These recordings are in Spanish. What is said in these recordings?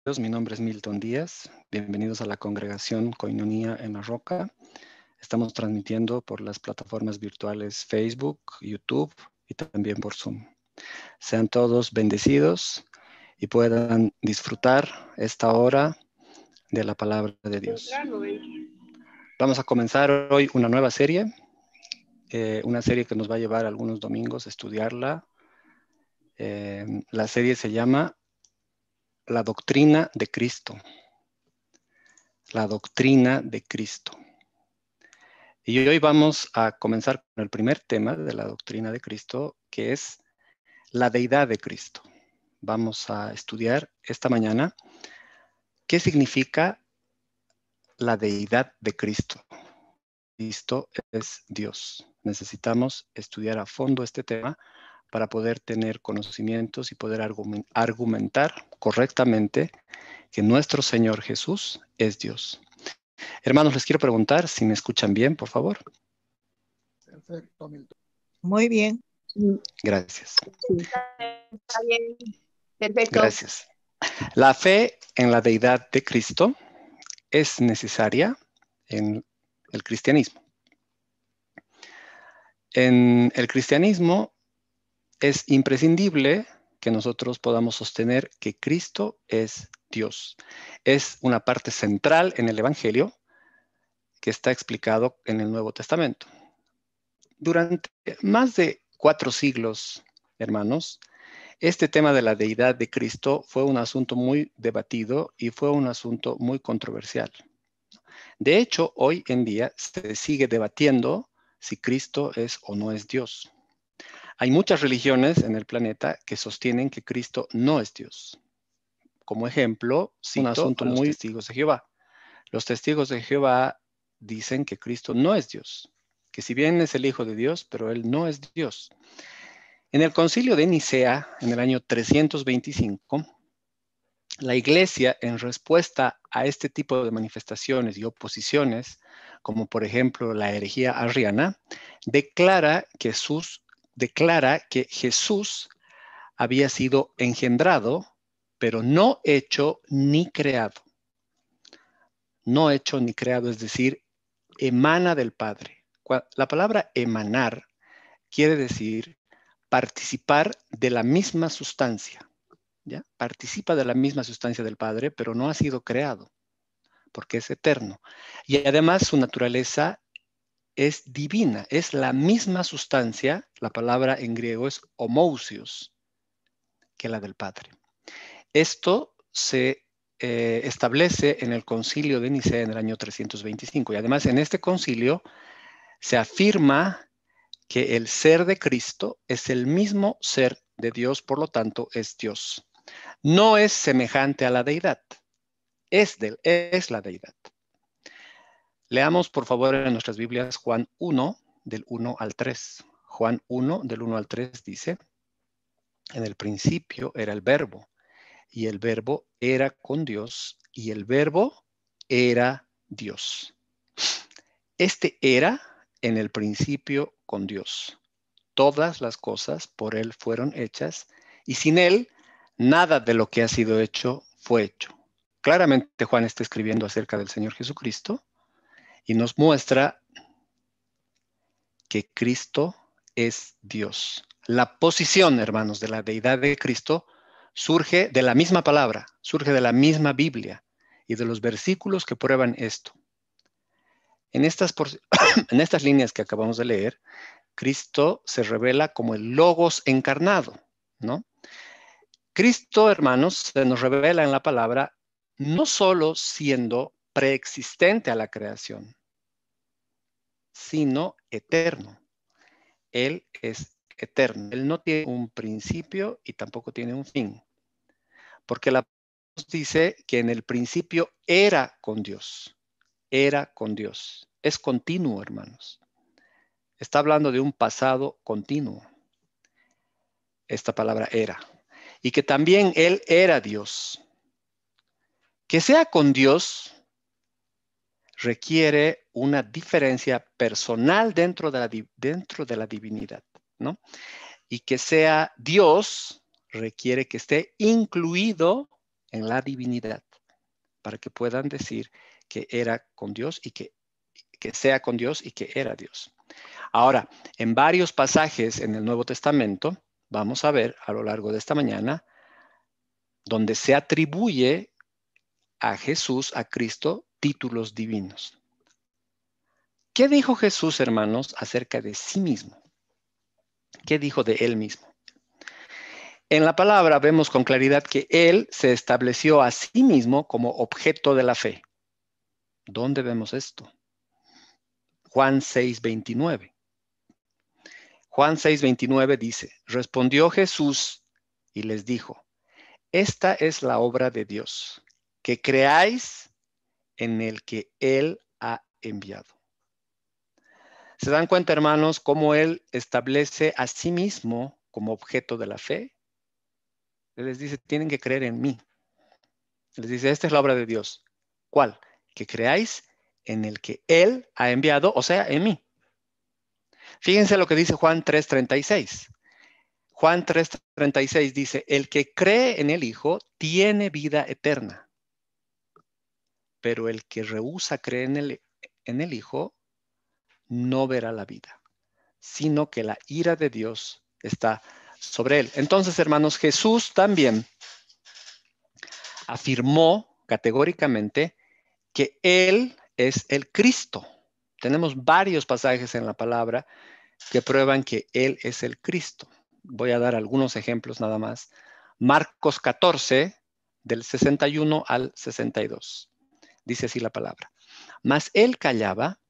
Mi nombre es Milton Díaz. Bienvenidos a la congregación Koinonia en la Roca. Estamos transmitiendo por las plataformas virtuales Facebook, YouTube y también por Zoom. Sean todos bendecidos y puedan disfrutar esta hora de la palabra de Dios. Vamos a comenzar hoy una nueva serie, una serie que nos va a llevar algunos domingos a estudiarla. La serie se llama La doctrina de Cristo. La doctrina de Cristo. Y hoy vamos a comenzar con el primer tema de la doctrina de Cristo, que es la deidad de Cristo. Vamos a estudiar esta mañana qué significa la deidad de Cristo. Cristo es Dios. Necesitamos estudiar a fondo este tema para poder tener conocimientos y poder argumentar correctamente que nuestro Señor Jesús es Dios. Hermanos, les quiero preguntar si me escuchan bien, por favor. Perfecto, Milton. Muy bien. Gracias. Está bien. Perfecto. Gracias. La fe en la deidad de Cristo es necesaria en el cristianismo. En el cristianismo es imprescindible que nosotros podamos sostener que Cristo es Dios. Es una parte central en el Evangelio que está explicado en el Nuevo Testamento. Durante más de 4 siglos, hermanos, este tema de la deidad de Cristo fue un asunto muy debatido y fue un asunto muy controversial. De hecho, hoy en día se sigue debatiendo si Cristo es o no es Dios. Hay muchas religiones en el planeta que sostienen que Cristo no es Dios. Como ejemplo, cito un asunto muy testigos de Jehová. Los testigos de Jehová dicen que Cristo no es Dios, que si bien es el Hijo de Dios, pero Él no es Dios. En el concilio de Nicea, en el año 325, la Iglesia, en respuesta a este tipo de manifestaciones y oposiciones, como por ejemplo la herejía arriana, declara que Jesús había sido engendrado, pero no hecho ni creado. No hecho ni creado, es decir, emana del Padre. La palabra emanar quiere decir participar de la misma sustancia. ¿Ya? Participa de la misma sustancia del Padre, pero no ha sido creado, porque es eterno. Y además su naturaleza es divina, es la misma sustancia, la palabra en griego es homousios, que la del Padre. Esto se establece en el concilio de Nicea en el año 325, y además en este concilio se afirma que el ser de Cristo es el mismo ser de Dios, por lo tanto es Dios. No es semejante a la deidad, es la deidad. Leamos por favor en nuestras Biblias Juan 1, del 1 al 3. Juan 1, del 1 al 3 dice, en el principio era el verbo, y el verbo era con Dios, y el verbo era Dios. Este era en el principio con Dios. Todas las cosas por Él fueron hechas, y sin Él nada de lo que ha sido hecho fue hecho. Claramente Juan está escribiendo acerca del Señor Jesucristo y nos muestra que Cristo es Dios. La posición, hermanos, de la deidad de Cristo surge de la misma palabra, surge de la misma Biblia y de los versículos que prueban esto. En estas líneas que acabamos de leer, Cristo se revela como el Logos encarnado, ¿no? Cristo, hermanos, se nos revela en la palabra no solo siendo preexistente a la creación, sino eterno. Él es eterno. Él no tiene un principio y tampoco tiene un fin. Porque la palabra nos dice que en el principio era con Dios. Era con Dios. Es continuo, hermanos. Está hablando de un pasado continuo. Esta palabra era. Y que también Él era Dios. Que sea con Dios requiere una diferencia personal dentro de la divinidad, ¿no? Y que sea Dios requiere que esté incluido en la divinidad, para que puedan decir que era con Dios y que sea con Dios y que era Dios. Ahora, en varios pasajes en el Nuevo Testamento, vamos a ver a lo largo de esta mañana, donde se atribuye a Jesús, a Cristo, títulos divinos. ¿Qué dijo Jesús, hermanos, acerca de sí mismo? ¿Qué dijo de él mismo? En la palabra vemos con claridad que él se estableció a sí mismo como objeto de la fe. ¿Dónde vemos esto? Juan 6:29. Juan 6:29 dice, respondió Jesús y les dijo, esta es la obra de Dios, que creáis en el que Él ha enviado. ¿Se dan cuenta, hermanos, cómo Él establece a sí mismo como objeto de la fe? Él les dice, tienen que creer en mí. Les dice, esta es la obra de Dios. ¿Cuál? Que creáis en el que Él ha enviado, o sea, en mí. Fíjense lo que dice Juan 3:36. Juan 3:36 dice, el que cree en el Hijo tiene vida eterna, pero el que rehúsa creer en el Hijo no verá la vida, sino que la ira de Dios está sobre él. Entonces, hermanos, Jesús también afirmó categóricamente que Él es el Cristo. Tenemos varios pasajes en la palabra que prueban que Él es el Cristo. Voy a dar algunos ejemplos nada más. Marcos 14, del 61 al 62. Dice así la palabra. Mas él callaba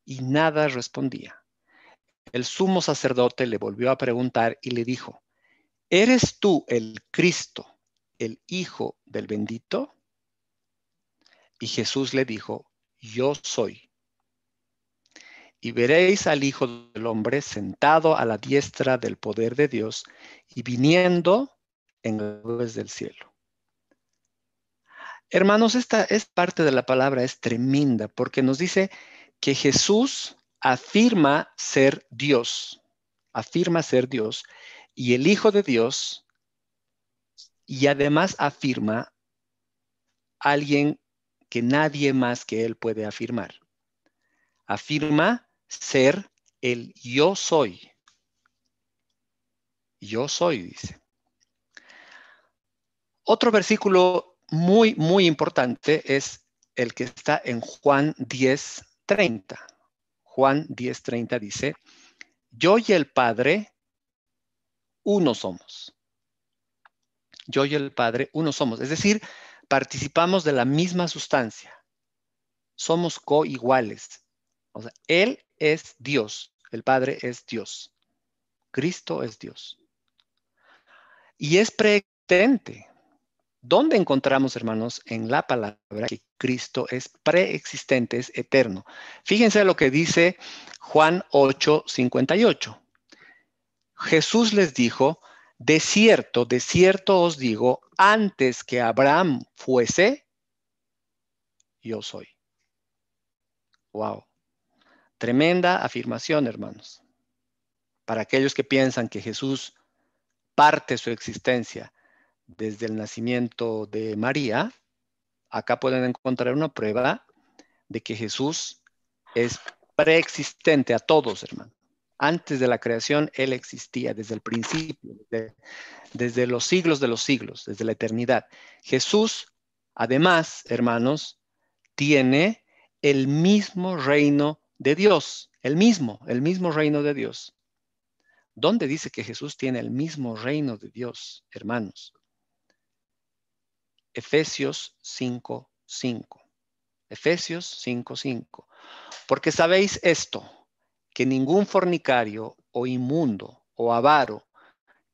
y nada respondía. El sumo sacerdote le volvió a preguntar y le dijo, ¿eres tú el Cristo, el Hijo del bendito? Y Jesús le dijo, yo soy. Y veréis al Hijo del Hombre sentado a la diestra del poder de Dios y viniendo en las nubes del cielo. Hermanos, esta parte de la palabra es tremenda porque nos dice que Jesús afirma ser Dios, y el Hijo de Dios, y además afirma alguien que nadie más que Él puede afirmar. Afirma ser el yo soy. Yo soy, dice. Otro versículo muy, muy importante es el que está en Juan 10:30. Juan 10:30 dice, yo y el Padre, uno somos. Yo y el Padre, uno somos. Es decir, participamos de la misma sustancia. Somos coiguales. O sea, Él es Dios. El Padre es Dios. Cristo es Dios. Y es preexistente. ¿Dónde encontramos, hermanos, en la palabra que Cristo es preexistente, es eterno? Fíjense lo que dice Juan 8:58. Jesús les dijo, de cierto os digo, antes que Abraham fuese, yo soy. Wow. Tremenda afirmación, hermanos. Para aquellos que piensan que Jesús parte su existencia desde el nacimiento de María, acá pueden encontrar una prueba de que Jesús es preexistente a todos, hermano. Antes de la creación, Él existía desde el principio, desde los siglos de los siglos, desde la eternidad. Jesús, además, hermanos, tiene el mismo reino de Dios, el mismo reino de Dios. ¿Dónde dice que Jesús tiene el mismo reino de Dios, hermanos? Efesios 5:5. Efesios 5:5. Porque sabéis esto, que ningún fornicario o inmundo o avaro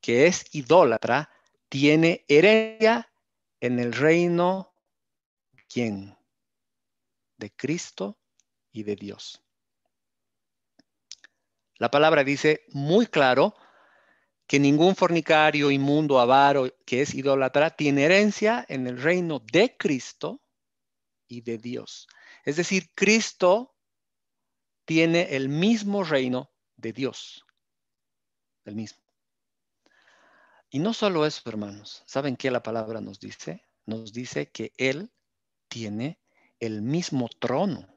que es idólatra tiene herencia en el reino de ¿quién? De Cristo y de Dios. La palabra dice muy claro que ningún fornicario, inmundo, avaro que es idólatra tiene herencia en el reino de Cristo y de Dios. Es decir, Cristo tiene el mismo reino de Dios. El mismo. Y no solo eso, hermanos. ¿Saben qué la palabra nos dice? nos dice que Él tiene el mismo trono.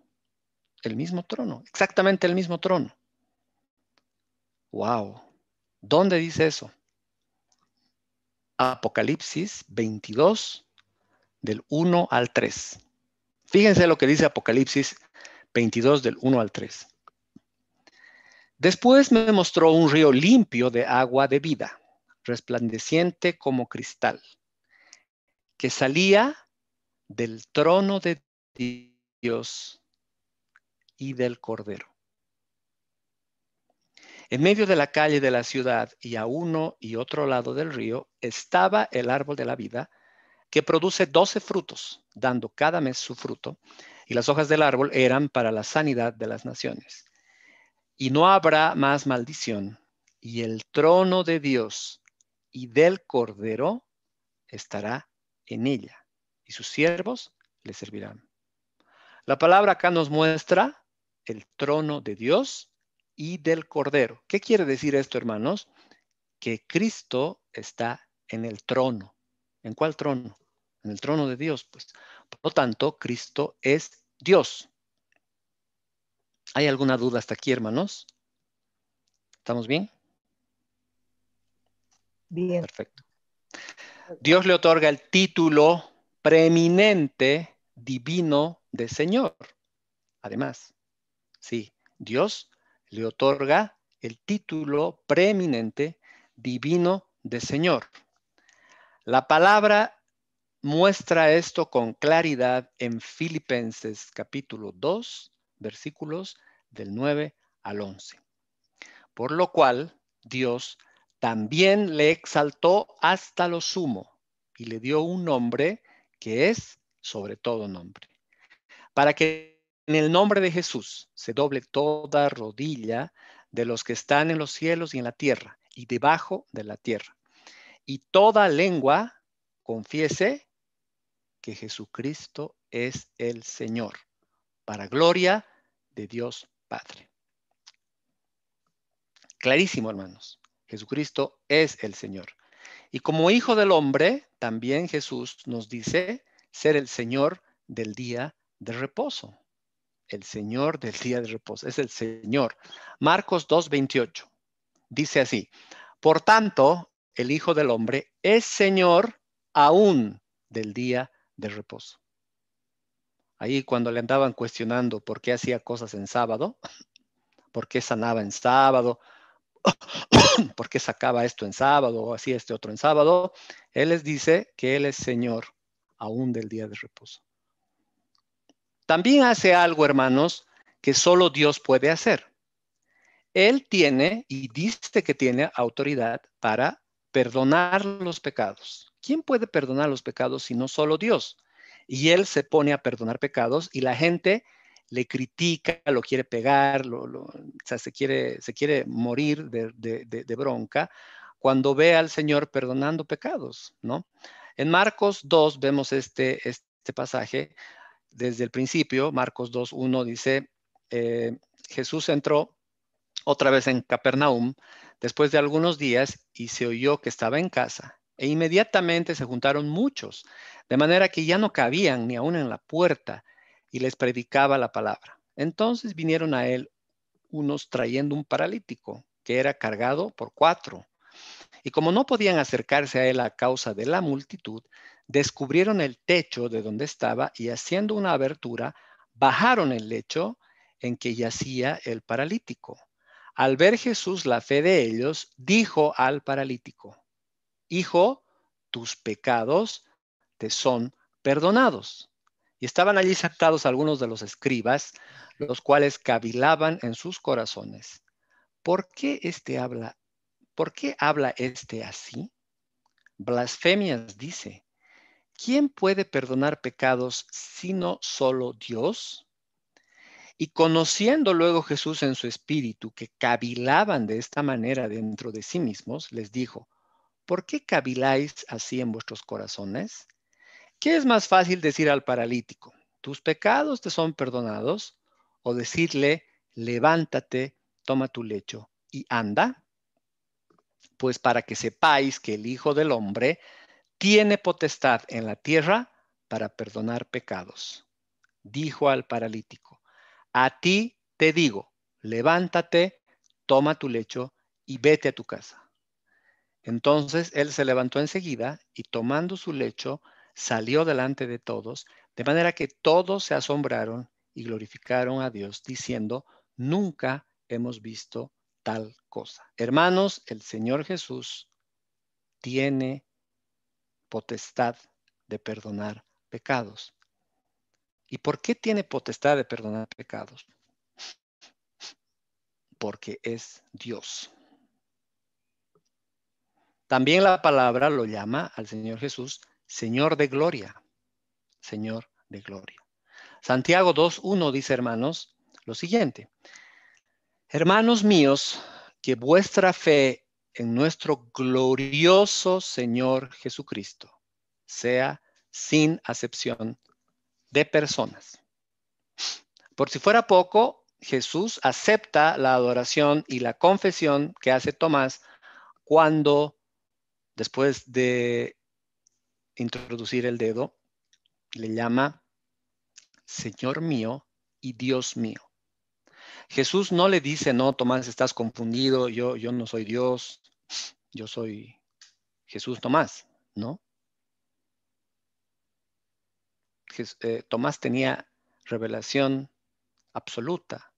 El mismo trono, exactamente el mismo trono. Wow. ¿Dónde dice eso? Apocalipsis 22, del 1 al 3. Fíjense lo que dice Apocalipsis 22, del 1 al 3. Después me mostró un río limpio de agua de vida, resplandeciente como cristal, que salía del trono de Dios y del Cordero. En medio de la calle de la ciudad y a uno y otro lado del río estaba el árbol de la vida, que produce 12 frutos, dando cada mes su fruto, y las hojas del árbol eran para la sanidad de las naciones. Y no habrá más maldición, y el trono de Dios y del Cordero estará en ella, y sus siervos le servirán. La palabra acá nos muestra el trono de Dios y del Cordero. ¿Qué quiere decir esto, hermanos? Que Cristo está en el trono. ¿En cuál trono? En el trono de Dios, pues. Por lo tanto, Cristo es Dios. ¿Hay alguna duda hasta aquí, hermanos? ¿Estamos bien? Bien. Perfecto. Dios le otorga el título preeminente divino de Señor. Además, sí, Dios le otorga el título preeminente divino de Señor. La palabra muestra esto con claridad en Filipenses capítulo 2, versículos del 9 al 11. Por lo cual, Dios también le exaltó hasta lo sumo y le dio un nombre que es sobre todo nombre, para que en el nombre de Jesús se doble toda rodilla de los que están en los cielos y en la tierra y debajo de la tierra, y toda lengua confiese que Jesucristo es el Señor, para gloria de Dios Padre. Clarísimo, hermanos. Jesucristo es el Señor. Y como hijo del hombre, también Jesús nos dice ser el Señor del día de reposo. El Señor del día de reposo. Es el Señor. Marcos 2:28. Dice así: por tanto, el Hijo del Hombre es Señor aún del día de reposo. Ahí cuando le andaban cuestionando por qué hacía cosas en sábado, por qué sanaba en sábado, por qué sacaba esto en sábado o hacía este otro en sábado, Él les dice que Él es Señor aún del día de reposo. También hace algo, hermanos, que solo Dios puede hacer. Él tiene y dice que tiene autoridad para perdonar los pecados. ¿Quién puede perdonar los pecados si no solo Dios? Y Él se pone a perdonar pecados y la gente le critica, lo quiere pegar, o sea, se quiere morir de bronca cuando ve al Señor perdonando pecados, ¿no? En Marcos 2 vemos este pasaje desde el principio. Marcos 2:1 dice, Jesús entró otra vez en Capernaum después de algunos días y se oyó que estaba en casa. E inmediatamente se juntaron muchos, de manera que ya no cabían ni aún en la puerta, y les predicaba la palabra. Entonces vinieron a él unos trayendo un paralítico que era cargado por 4. Y como no podían acercarse a él a causa de la multitud, descubrieron el techo de donde estaba y haciendo una abertura, bajaron el lecho en que yacía el paralítico. Al ver Jesús la fe de ellos, dijo al paralítico: hijo, tus pecados te son perdonados. Y estaban allí sentados algunos de los escribas, los cuales cavilaban en sus corazones: ¿por qué habla este así? Blasfemias dice. ¿Quién puede perdonar pecados sino solo Dios? Y conociendo luego Jesús en su espíritu que cavilaban de esta manera dentro de sí mismos, les dijo: ¿por qué caviláis así en vuestros corazones? ¿Qué es más fácil decir al paralítico: tus pecados te son perdonados? O decirle: levántate, toma tu lecho y anda. Pues para que sepáis que el Hijo del Hombre tiene potestad en la tierra para perdonar pecados. Dijo al paralítico, a ti te digo, levántate, toma tu lecho y vete a tu casa. Entonces él se levantó enseguida y tomando su lecho salió delante de todos, de manera que todos se asombraron y glorificaron a Dios, diciendo, nunca hemos visto tal cosa. Hermanos, el Señor Jesús tiene potestad de perdonar pecados. ¿Y por qué tiene potestad de perdonar pecados? Porque es Dios. También la palabra lo llama al Señor Jesús Señor de gloria. Señor de gloria. Santiago 2:1 dice, hermanos, lo siguiente. Hermanos míos, que vuestra fe en nuestro glorioso Señor Jesucristo sea sin acepción de personas. Por si fuera poco, Jesús acepta la adoración y la confesión que hace Tomás cuando, después de introducir el dedo, le llama Señor mío y Dios mío. Jesús no le dice, no, Tomás, estás confundido, yo no soy Dios, yo soy Jesús Tomás, ¿no? Tomás tenía revelación absoluta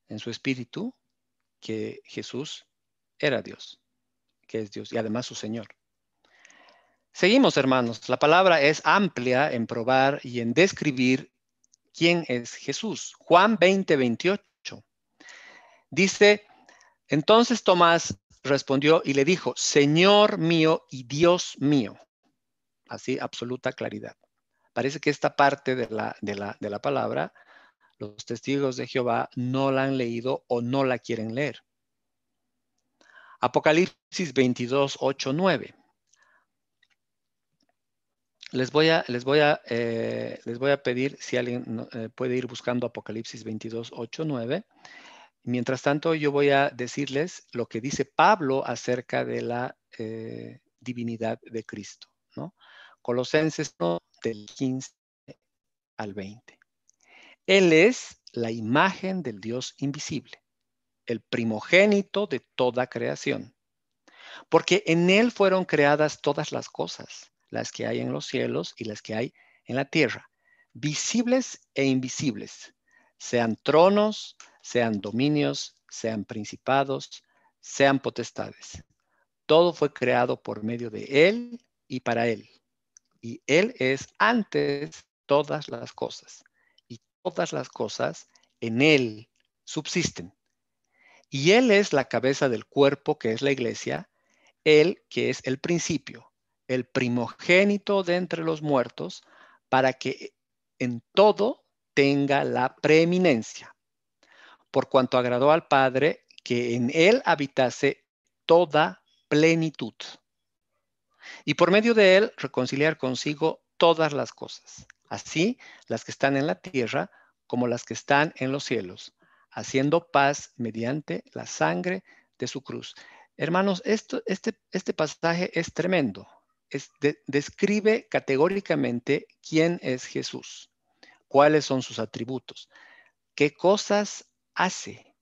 en su espíritu que Jesús era Dios, que es Dios y además su Señor. Seguimos, hermanos. La palabra es amplia en probar y en describir quién es Jesús. Juan 20:28 dice, entonces Tomás respondió y le dijo, Señor mío y Dios mío. Así, absoluta claridad. Parece que esta parte de la palabra, los testigos de Jehová no la han leído o no la quieren leer. Apocalipsis 22:8-9. Les voy a pedir si alguien puede ir buscando Apocalipsis 22:8-9. Mientras tanto, yo voy a decirles lo que dice Pablo acerca de la divinidad de Cristo, ¿no? Colosenses 1, del 15 al 20. Él es la imagen del Dios invisible, el primogénito de toda creación, porque en Él fueron creadas todas las cosas, las que hay en los cielos y las que hay en la tierra, visibles e invisibles, sean tronos, sean dominios, sean principados, sean potestades. Todo fue creado por medio de Él y para Él. Y Él es antes todas las cosas. Y todas las cosas en Él subsisten. Y Él es la cabeza del cuerpo que es la iglesia, Él que es el principio, el primogénito de entre los muertos, para que en todo tenga la preeminencia, por cuanto agradó al Padre que en Él habitase toda plenitud. Y por medio de Él reconciliar consigo todas las cosas, así las que están en la tierra como las que están en los cielos, haciendo paz mediante la sangre de su cruz. Hermanos, este pasaje es tremendo. Describe categóricamente quién es Jesús, cuáles son sus atributos, qué cosas hace,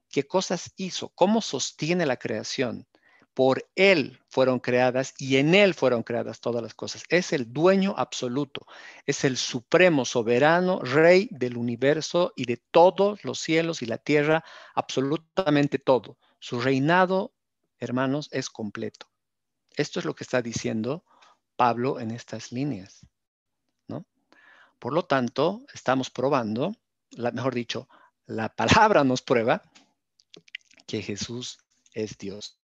qué cosas hizo, cómo sostiene la creación. Por Él fueron creadas y en Él fueron creadas todas las cosas. Es el dueño absoluto, es el supremo, soberano, rey del universo y de todos los cielos y la tierra, absolutamente todo. Su reinado, hermanos, es completo. Esto es lo que está diciendo Pablo en estas líneas, ¿no? Por lo tanto, estamos probando, mejor dicho, la palabra nos prueba que Jesús es Dios.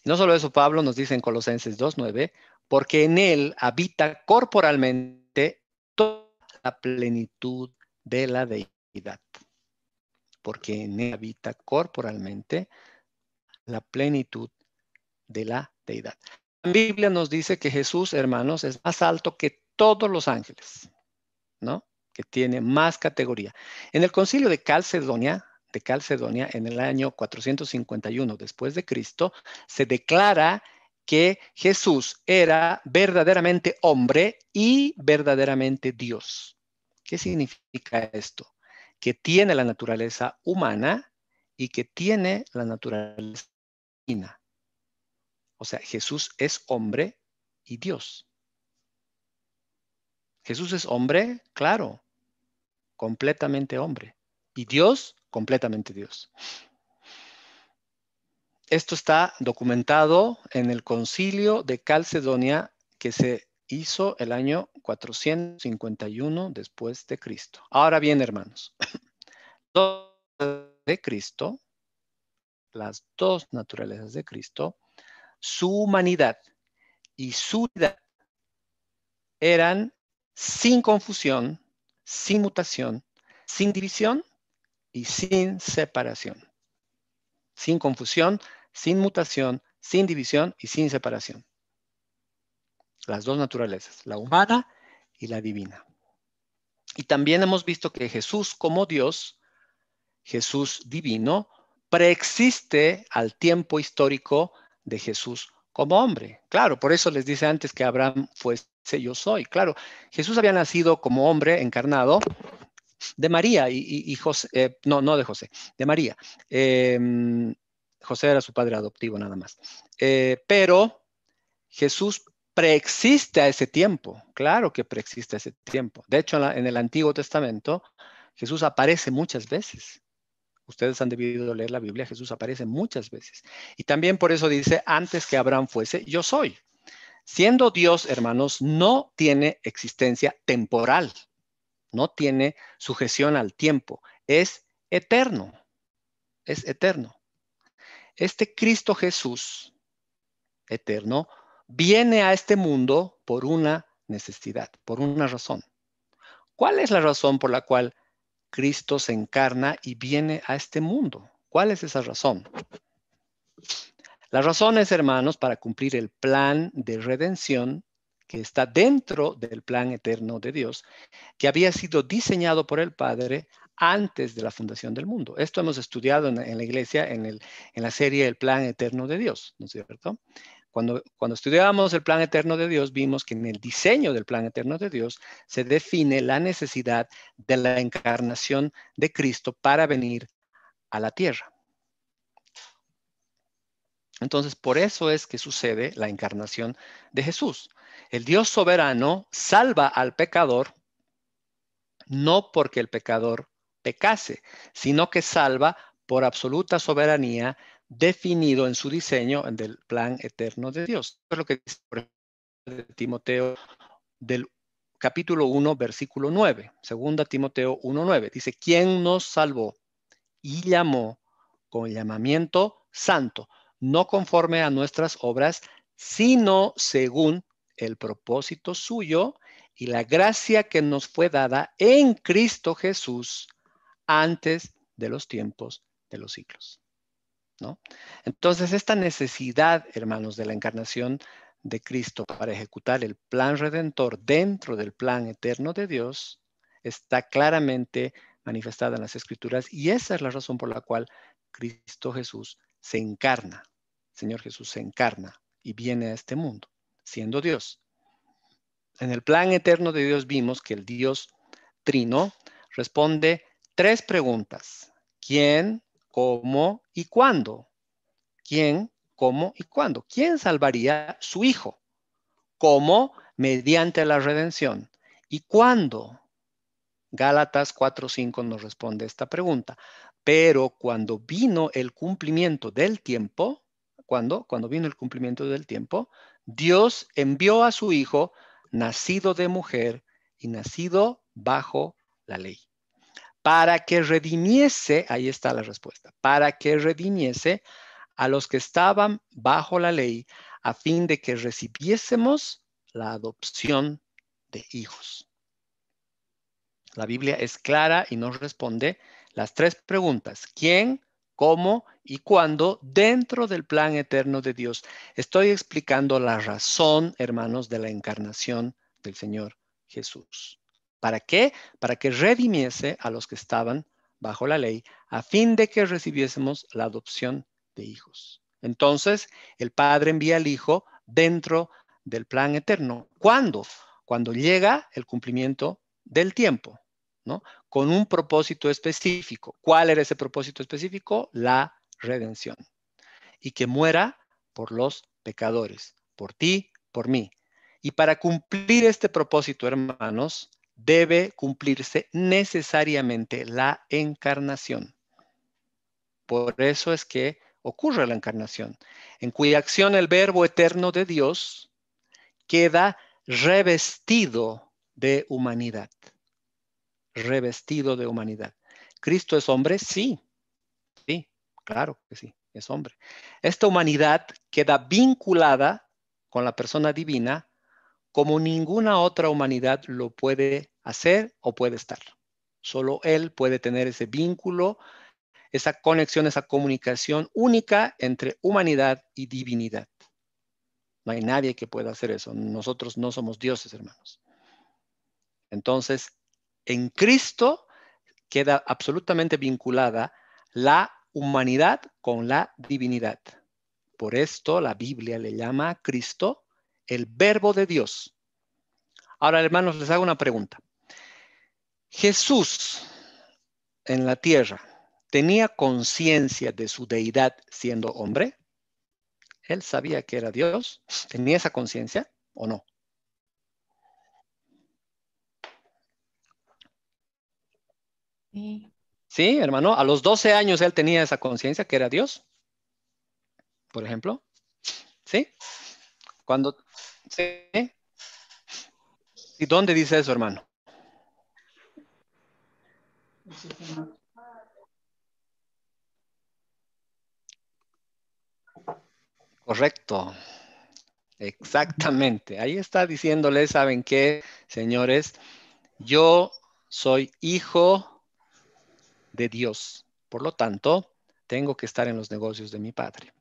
Y no solo eso, Pablo nos dice en Colosenses 2:9, porque en Él habita corporalmente toda la plenitud de la deidad. Porque en Él habita corporalmente la plenitud de la deidad. La Biblia nos dice que Jesús, hermanos, es más alto que todos los ángeles, ¿no? Que tiene más categoría. En el concilio de Calcedonia, en el año 451 después de Cristo, se declara que Jesús era verdaderamente hombre y verdaderamente Dios. ¿Qué significa esto? Que tiene la naturaleza humana y que tiene la naturaleza divina. O sea, Jesús es hombre y Dios. Jesús es hombre, claro, completamente hombre. Y Dios, completamente Dios. Esto está documentado en el Concilio de Calcedonia que se hizo el año 451 después de Cristo. Ahora bien, hermanos, de Cristo, las dos naturalezas de Cristo, su humanidad y su vida eran sin confusión, sin mutación, sin división y sin separación. Sin confusión, sin mutación, sin división y sin separación. Las dos naturalezas, la humana y la divina. Y también hemos visto que Jesús como Dios, Jesús divino, preexiste al tiempo histórico de Jesús como hombre. Claro, por eso les dice antes que Abraham fuese yo soy. Claro, Jesús había nacido como hombre encarnado de María y José, no de José, de María. José era su padre adoptivo nada más. Pero Jesús preexiste a ese tiempo. Claro que preexiste a ese tiempo. De hecho, en el Antiguo Testamento, Jesús aparece muchas veces. Ustedes han debido leer la Biblia, Jesús aparece muchas veces. Y también por eso dice, antes que Abraham fuese, yo soy. Siendo Dios, hermanos, no tiene existencia temporal. No tiene sujeción al tiempo. Es eterno. Es eterno. Este Cristo Jesús, eterno, viene a este mundo por una necesidad, por una razón. ¿Cuál es la razón por la cual Cristo se encarna y viene a este mundo? ¿Cuál es esa razón? La razón es, hermanos, para cumplir el plan de redención que está dentro del plan eterno de Dios, que había sido diseñado por el Padre antes de la fundación del mundo. Esto hemos estudiado en la iglesia, en la serie El plan eterno de Dios, ¿no es cierto? Cuando estudiábamos el plan eterno de Dios, vimos que en el diseño del plan eterno de Dios se define la necesidad de la encarnación de Cristo para venir a la tierra. Entonces, por eso es que sucede la encarnación de Jesús. El Dios soberano salva al pecador, no porque el pecador pecase, sino que salva por absoluta soberanía definido en su diseño del plan eterno de Dios. Eso es lo que dice Timoteo del capítulo 1, versículo 9. Segunda Timoteo 1:9. Dice, ¿quién nos salvó y llamó con llamamiento santo, no conforme a nuestras obras, sino según el propósito suyo y la gracia que nos fue dada en Cristo Jesús antes de los tiempos de los siglos, ¿no? Entonces, esta necesidad, hermanos, de la encarnación de Cristo para ejecutar el plan redentor dentro del plan eterno de Dios está claramente manifestada en las Escrituras y esa es la razón por la cual Cristo Jesús se encarna. Señor Jesús se encarna y viene a este mundo, siendo Dios. En el plan eterno de Dios vimos que el Dios Trino responde 3 preguntas. ¿Quién, cómo y cuándo? ¿Quién, cómo y cuándo? ¿Quién salvaría a su hijo? ¿Cómo? Mediante la redención. ¿Y cuándo? Gálatas 4:5 nos responde esta pregunta. Pero cuando vino el cumplimiento del tiempo, cuando vino el cumplimiento del tiempo, Dios envió a su hijo, nacido de mujer y nacido bajo la ley, para que redimiese, ahí está la respuesta, para que redimiese a los que estaban bajo la ley, a fin de que recibiésemos la adopción de hijos. La Biblia es clara y nos responde las 3 preguntas. ¿Quién, cómo y cuándo dentro del plan eterno de Dios? Estoy explicando la razón, hermanos, de la encarnación del Señor Jesús. ¿Para qué? Para que redimiese a los que estaban bajo la ley, a fin de que recibiésemos la adopción de hijos. Entonces, el Padre envía al Hijo dentro del plan eterno. ¿Cuándo? Cuando llega el cumplimiento del tiempo, ¿no? Con un propósito específico. ¿Cuál era ese propósito específico? La redención. Y que muera por los pecadores, por ti, por mí. Y para cumplir este propósito, hermanos, debe cumplirse necesariamente la encarnación. Por eso es que ocurre la encarnación, en cuya acción el Verbo eterno de Dios queda revestido de humanidad. Revestido de humanidad. ¿Cristo es hombre? Sí, sí, claro que sí, es hombre. Esta humanidad queda vinculada con la persona divina como ninguna otra humanidad lo puede hacer o puede estar. Solo Él puede tener ese vínculo, esa conexión, esa comunicación única entre humanidad y divinidad. No hay nadie que pueda hacer eso. Nosotros no somos dioses, hermanos. Entonces, en Cristo queda absolutamente vinculada la humanidad con la divinidad. Por esto la Biblia le llama a Cristo el Verbo de Dios. Ahora, hermanos, les hago una pregunta. ¿Jesús en la tierra tenía conciencia de su deidad siendo hombre? ¿Él sabía que era Dios? ¿Tenía esa conciencia o no? Sí. Sí, hermano, a los 12 años él tenía esa conciencia que era Dios, por ejemplo. ¿Sí? Cuando, ¿sí? ¿Y dónde dice eso, hermano? Correcto. Exactamente. Ahí está diciéndole, ¿saben qué, señores? Yo soy hijo de Dios. Por lo tanto, tengo que estar en los negocios de mi padre.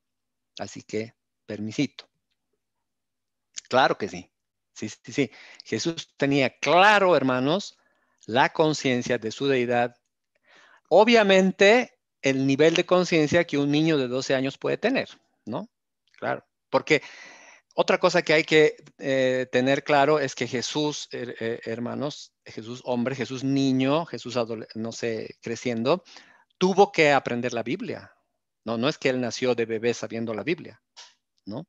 Así que, permisito. Claro que sí. Sí, sí, sí. Jesús tenía claro, hermanos, la conciencia de su deidad. Obviamente, el nivel de conciencia que un niño de 12 años puede tener, ¿no? Claro. Porque otra cosa que hay que tener claro es que Jesús, hermanos, Jesús hombre, Jesús niño, Jesús no sé, creciendo, tuvo que aprender la Biblia. No, no es que él nació de bebé sabiendo la Biblia, ¿no?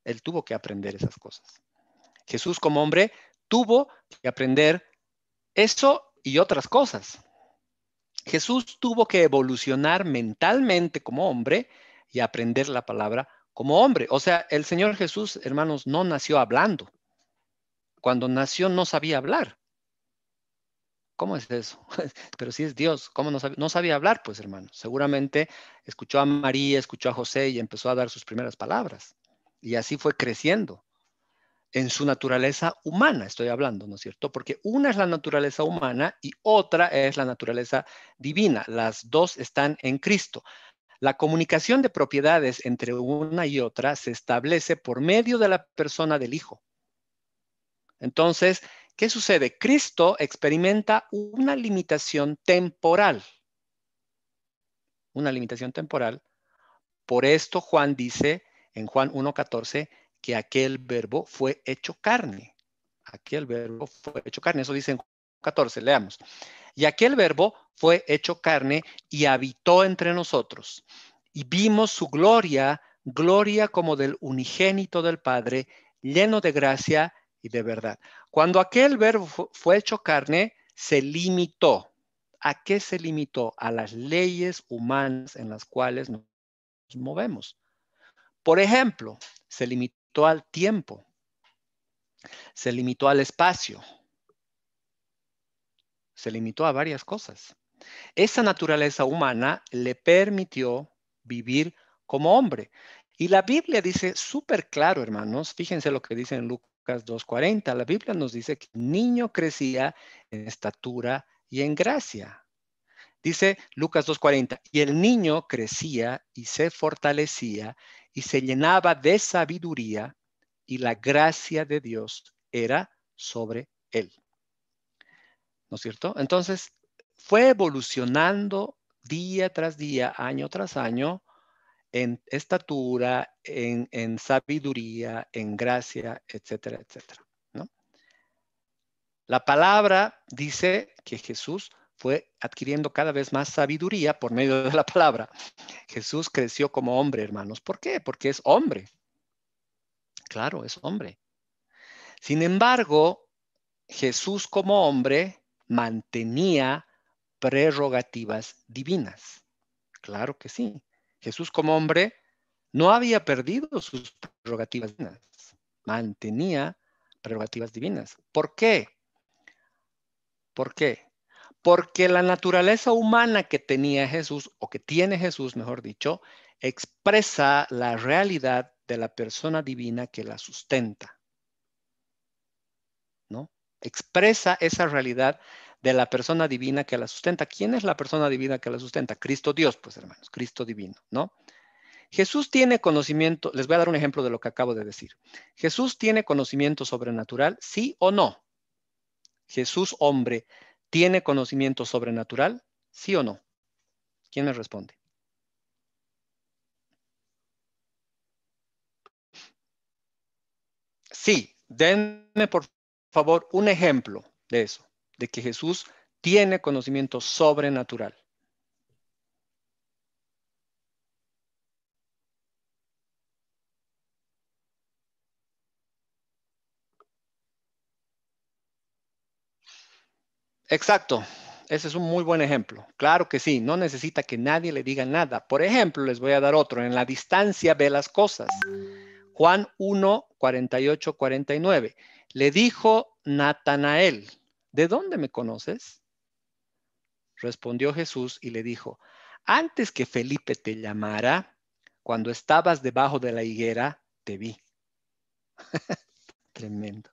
Él tuvo que aprender esas cosas. Jesús como hombre tuvo que aprender eso y otras cosas. Jesús tuvo que evolucionar mentalmente como hombre y aprender la palabra como hombre. O sea, el Señor Jesús, hermanos, no nació hablando. Cuando nació no sabía hablar. ¿Cómo es eso? Pero si es Dios, ¿cómo no sabía hablar? Pues, hermanos, seguramente escuchó a María, escuchó a José y empezó a dar sus primeras palabras. Y así fue creciendo en su naturaleza humana, estoy hablando, ¿no es cierto? Porque una es la naturaleza humana y otra es la naturaleza divina. Las dos están en Cristo. La comunicación de propiedades entre una y otra se establece por medio de la persona del Hijo. Entonces, ¿qué sucede? Cristo experimenta una limitación temporal. Una limitación temporal. Por esto Juan dice en Juan 1:14 que aquel verbo fue hecho carne. Aquel verbo fue hecho carne. Eso dice en 14, leamos. Y aquel verbo fue hecho carne y habitó entre nosotros. Y vimos su gloria, gloria como del unigénito del Padre, lleno de gracia y de verdad. Cuando aquel verbo fue hecho carne, se limitó. ¿A qué se limitó? A las leyes humanas en las cuales nos movemos. Por ejemplo, se limitó al tiempo, se limitó al espacio, se limitó a varias cosas. Esa naturaleza humana le permitió vivir como hombre. Y la Biblia dice súper claro, hermanos, fíjense lo que dice en Lucas 2:40. La Biblia nos dice que el niño crecía en estatura y en gracia. Dice Lucas 2:40, y el niño crecía y se fortalecía y se llenaba de sabiduría y la gracia de Dios era sobre él. ¿No es cierto? Entonces, fue evolucionando día tras día, año tras año, en estatura, en sabiduría, en gracia, etcétera, etcétera, ¿no? La palabra dice que Jesús fue adquiriendo cada vez más sabiduría por medio de la palabra. Jesús creció como hombre, hermanos. ¿Por qué? Porque es hombre. Claro, es hombre. Sin embargo, Jesús como hombre mantenía prerrogativas divinas. Claro que sí. Jesús como hombre no había perdido sus prerrogativas divinas. Mantenía prerrogativas divinas. ¿Por qué? ¿Por qué? Porque la naturaleza humana que tenía Jesús, o que tiene Jesús, mejor dicho, expresa la realidad de la persona divina que la sustenta, ¿no? Expresa esa realidad de la persona divina que la sustenta. ¿Quién es la persona divina que la sustenta? Cristo Dios, pues hermanos, Cristo divino, ¿no? Jesús tiene conocimiento, les voy a dar un ejemplo de lo que acabo de decir. ¿Jesús tiene conocimiento sobrenatural? ¿Sí o no? Jesús, hombre, ¿tiene conocimiento sobrenatural? ¿Sí o no? ¿Quién me responde? Sí, denme por favor un ejemplo de eso, de que Jesús tiene conocimiento sobrenatural. Exacto. Ese es un muy buen ejemplo. Claro que sí, no necesita que nadie le diga nada. Por ejemplo, les voy a dar otro. En la distancia ve las cosas. Juan 1, 48, 49. Le dijo Natanael, ¿de dónde me conoces? Respondió Jesús y le dijo, antes que Felipe te llamara, cuando estabas debajo de la higuera, te vi. Tremendo.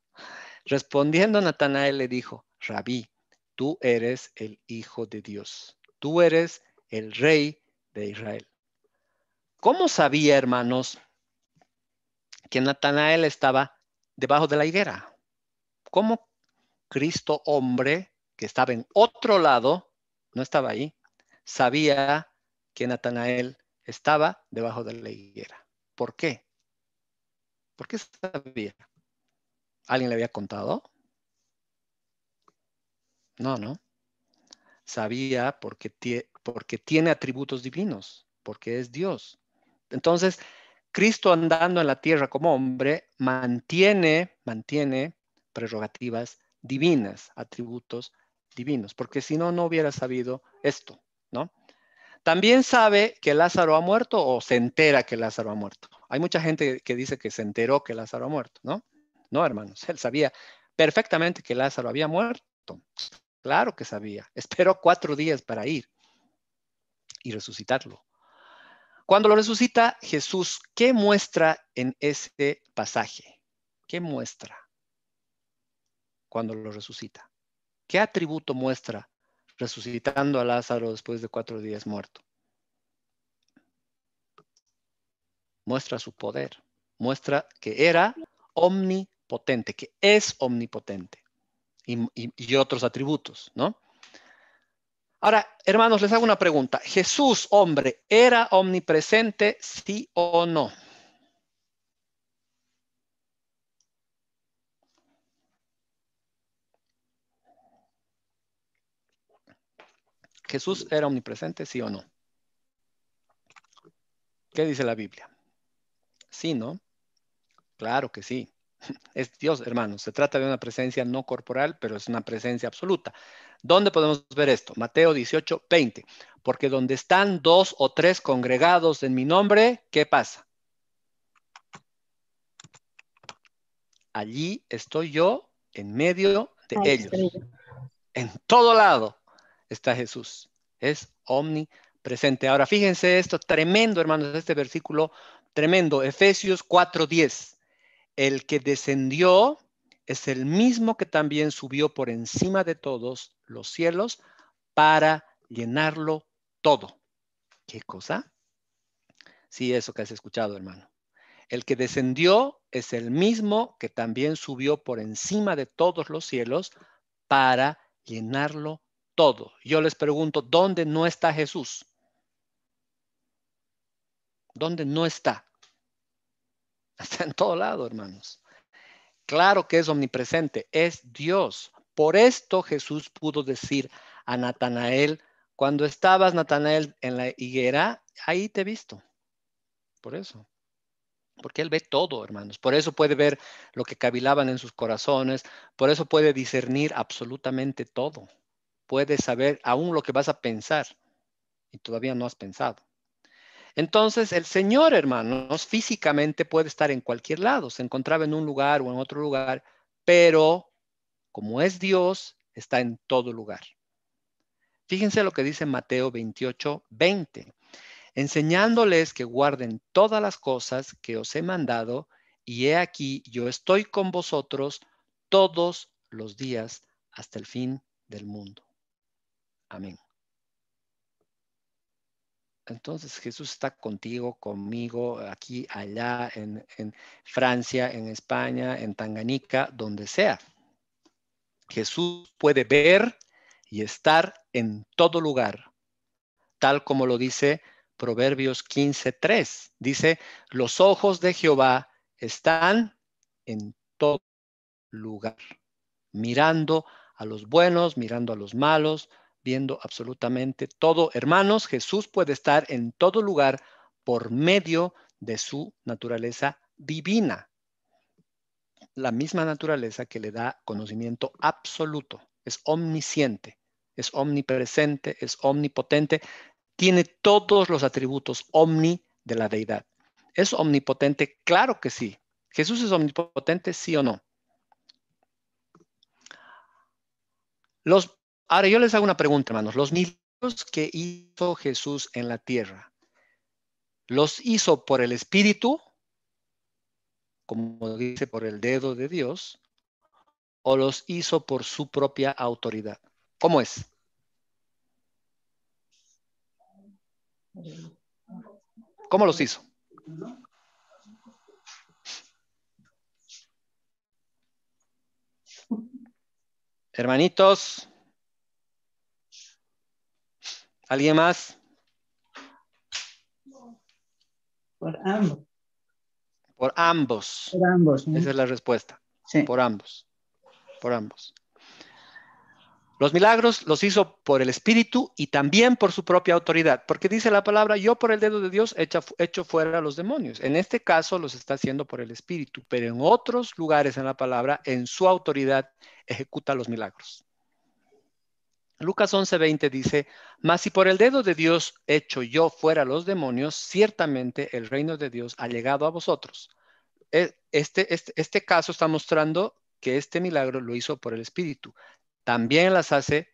Respondiendo Natanael le dijo, Rabí, tú eres el Hijo de Dios. Tú eres el Rey de Israel. ¿Cómo sabía, hermanos, que Natanael estaba debajo de la higuera? ¿Cómo Cristo hombre, que estaba en otro lado, no estaba ahí, sabía que Natanael estaba debajo de la higuera? ¿Por qué? ¿Por qué sabía? ¿Alguien le había contado? No, no. Sabía porque tiene atributos divinos, porque es Dios. Entonces, Cristo andando en la tierra como hombre mantiene prerrogativas divinas, atributos divinos, porque si no, no hubiera sabido esto, ¿no? También sabe que Lázaro ha muerto o se entera que Lázaro ha muerto. Hay mucha gente que dice que se enteró que Lázaro ha muerto, ¿no? No, hermanos, él sabía perfectamente que Lázaro había muerto. Claro que sabía. Esperó 4 días para ir y resucitarlo. Cuando lo resucita Jesús, ¿qué muestra en ese pasaje? ¿Qué muestra cuando lo resucita? ¿Qué atributo muestra resucitando a Lázaro después de 4 días muerto? Muestra su poder, muestra que era omnipotente, que es omnipotente y otros atributos, ¿no? Ahora, hermanos, les hago una pregunta. ¿Jesús, hombre, era omnipresente, sí o no? ¿Jesús era omnipresente, sí o no? ¿Qué dice la Biblia? Sí, ¿no? Claro que sí. Es Dios, hermanos. Se trata de una presencia no corporal, pero es una presencia absoluta. ¿Dónde podemos ver esto? Mateo 18, 20. Porque donde están 2 o 3 congregados en mi nombre, ¿qué pasa? Allí estoy yo en medio de Ahí ellos. estoy yo. En todo lado está Jesús. Es omnipresente. Ahora fíjense esto tremendo, hermanos, este versículo tremendo. Efesios 4:10. El que descendió es el mismo que también subió por encima de todos los cielos para llenarlo todo. ¿Qué cosa? Sí, eso que has escuchado, hermano. El que descendió es el mismo que también subió por encima de todos los cielos para llenarlo todo. Yo les pregunto, ¿dónde no está Jesús? ¿Dónde no está? Está en todo lado, hermanos. Claro que es omnipresente, es Dios. Por esto Jesús pudo decir a Natanael, cuando estabas, Natanael, en la higuera, ahí te he visto. Por eso. Porque Él ve todo, hermanos. Por eso puede ver lo que cavilaban en sus corazones. Por eso puede discernir absolutamente todo. Puede saber aún lo que vas a pensar y todavía no has pensado. Entonces, el Señor, hermanos, físicamente puede estar en cualquier lado. Se encontraba en un lugar o en otro lugar, pero como es Dios, está en todo lugar. Fíjense lo que dice Mateo 28:20. Enseñándoles que guarden todas las cosas que os he mandado, y he aquí, yo estoy con vosotros todos los días hasta el fin del mundo. Amén. Entonces Jesús está contigo, conmigo, aquí, allá, en Francia, en España, en Tanganica, donde sea. Jesús puede ver y estar en todo lugar, tal como lo dice Proverbios 15:3. Dice, los ojos de Jehová están en todo lugar, mirando a los buenos, mirando a los malos, viendo absolutamente todo. Hermanos, Jesús puede estar en todo lugar por medio de su naturaleza divina. La misma naturaleza que le da conocimiento absoluto. Es omnisciente, es omnipresente, es omnipotente. Tiene todos los atributos omni de la deidad. ¿Es omnipotente? Claro que sí. ¿Jesús es omnipotente, sí o no? Ahora yo les hago una pregunta, hermanos. Los milagros que hizo Jesús en la tierra, ¿los hizo por el Espíritu, como dice, por el dedo de Dios, o los hizo por su propia autoridad? ¿Cómo es? ¿Cómo los hizo? Hermanitos, ¿alguien más? Por ambos. Por ambos. Por ambos. Esa es la respuesta. Sí. Por ambos. Por ambos. Los milagros los hizo por el Espíritu y también por su propia autoridad, porque dice la palabra, yo por el dedo de Dios echo fuera a los demonios. En este caso los está haciendo por el Espíritu, pero en otros lugares en la palabra, en su autoridad, ejecuta los milagros. Lucas 11:20 dice, mas si por el dedo de Dios echo yo fuera a los demonios, ciertamente el reino de Dios ha llegado a vosotros. Este caso está mostrando que este milagro lo hizo por el Espíritu. También los hace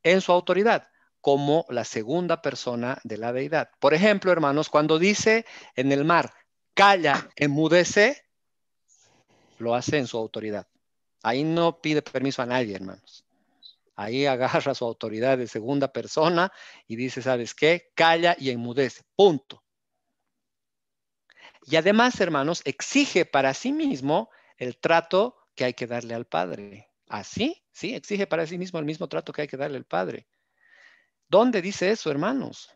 en su autoridad, como la segunda persona de la deidad. Por ejemplo, hermanos, cuando dice en el mar, calla, enmudece, lo hace en su autoridad. Ahí no pide permiso a nadie, hermanos. Ahí agarra su autoridad de segunda persona y dice, ¿sabes qué? Calla y enmudece. Punto. Y además, hermanos, exige para sí mismo el trato que hay que darle al Padre. ¿Así? Sí, exige para sí mismo el mismo trato que hay que darle al Padre. ¿Dónde dice eso, hermanos?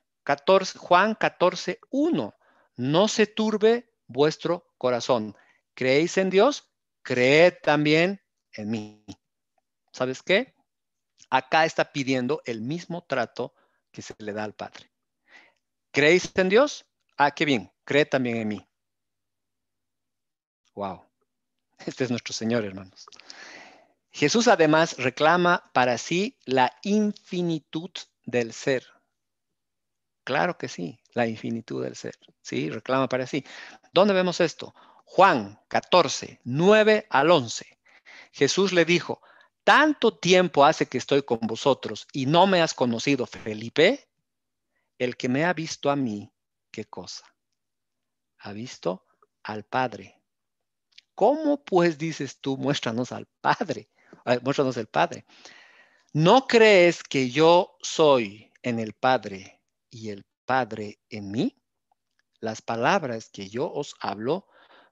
Juan 14:1. No se turbe vuestro corazón. ¿Creéis en Dios? Creed también en mí. ¿Sabes qué? Acá está pidiendo el mismo trato que se le da al Padre. ¿Creéis en Dios? Ah, qué bien. Creed también en mí. Wow. Este es nuestro Señor, hermanos. Jesús además reclama para sí la infinitud del ser. Claro que sí, la infinitud del ser. Sí, reclama para sí. ¿Dónde vemos esto? Juan 14:9-11. Jesús le dijo, ¿tanto tiempo hace que estoy con vosotros y no me has conocido, Felipe? El que me ha visto a mí, ¿qué cosa? Ha visto al Padre. ¿Cómo pues dices tú, muéstranos al Padre? Muéstranos el Padre. ¿No crees que yo soy en el Padre y el Padre en mí? Las palabras que yo os hablo,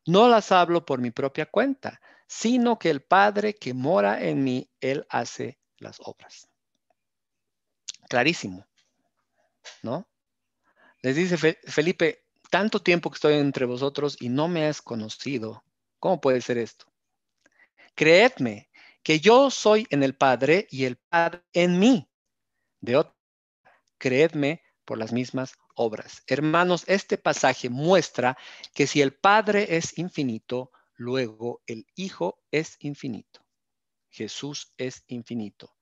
no las hablo por mi propia cuenta, sino que el Padre que mora en mí, Él hace las obras. Clarísimo, ¿no? Les dice Felipe, tanto tiempo que estoy entre vosotros y no me has conocido. ¿Cómo puede ser esto? Creedme que yo soy en el Padre y el Padre en mí. De otra, creedme por las mismas obras. Hermanos, este pasaje muestra que si el Padre es infinito, luego el Hijo es infinito. Jesús es infinito.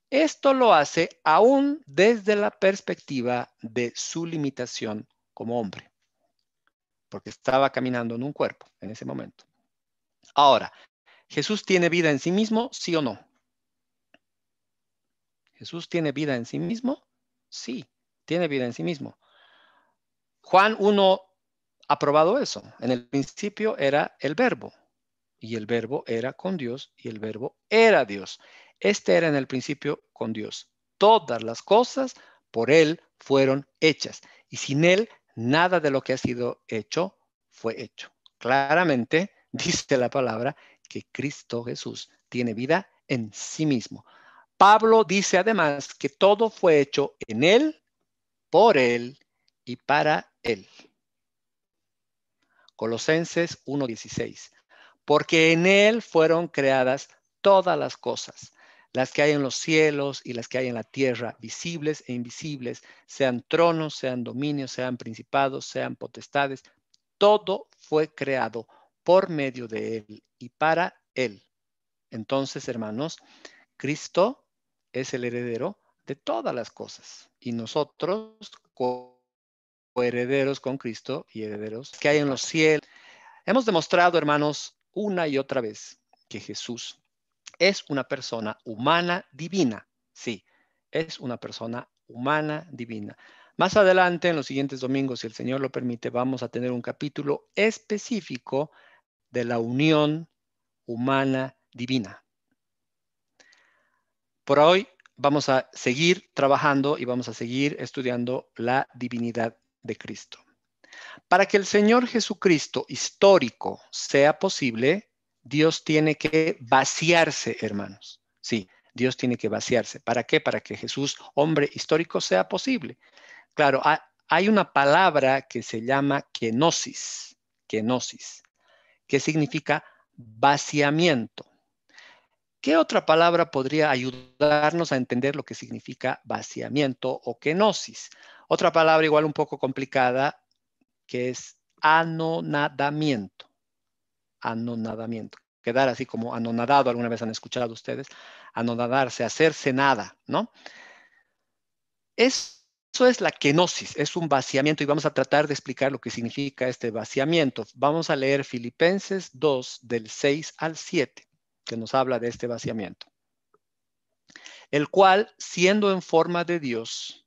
Esto lo hace aún desde la perspectiva de su limitación como hombre, porque estaba caminando en un cuerpo en ese momento. Ahora, ¿Jesús tiene vida en sí mismo? ¿Sí o no? ¿Jesús tiene vida en sí mismo? Sí, tiene vida en sí mismo. Juan 1 ha probado eso. En el principio era el verbo, y el verbo era con Dios, y el verbo era Dios. Este era en el principio con Dios. Todas las cosas por Él fueron hechas, y sin Él nada de lo que ha sido hecho fue hecho. Claramente dice la palabra que Cristo Jesús tiene vida en sí mismo. Pablo dice además que todo fue hecho en Él, por Él y para Él. Colosenses 1:16. Porque en Él fueron creadas todas las cosas, las que hay en los cielos y las que hay en la tierra, visibles e invisibles, sean tronos, sean dominios, sean principados, sean potestades. Todo fue creado por medio de Él y para Él. Entonces, hermanos, Cristo es el heredero de todas las cosas y nosotros coherederos con Cristo y herederos que hay en los cielos. Hemos demostrado, hermanos, una y otra vez que Jesús es una persona humana divina. Sí, es una persona humana divina. Más adelante, en los siguientes domingos, si el Señor lo permite, vamos a tener un capítulo específico de la unión humana divina. Por hoy vamos a seguir trabajando y vamos a seguir estudiando la divinidad de Cristo. Para que el Señor Jesucristo histórico sea posible, Dios tiene que vaciarse, hermanos. Sí, Dios tiene que vaciarse. ¿Para qué? Para que Jesús, hombre histórico, sea posible. Claro, hay una palabra que se llama kenosis, que significa vaciamiento. ¿Qué otra palabra podría ayudarnos a entender lo que significa vaciamiento o kenosis? Otra palabra igual un poco complicada, que es anonadamiento. Anonadamiento. Quedar así como anonadado, alguna vez han escuchado ustedes, anonadarse, hacerse nada, ¿no? Eso es la kenosis, es un vaciamiento y vamos a tratar de explicar lo que significa este vaciamiento. Vamos a leer Filipenses 2 del 6 al 7, que nos habla de este vaciamiento. El cual, siendo en forma de Dios,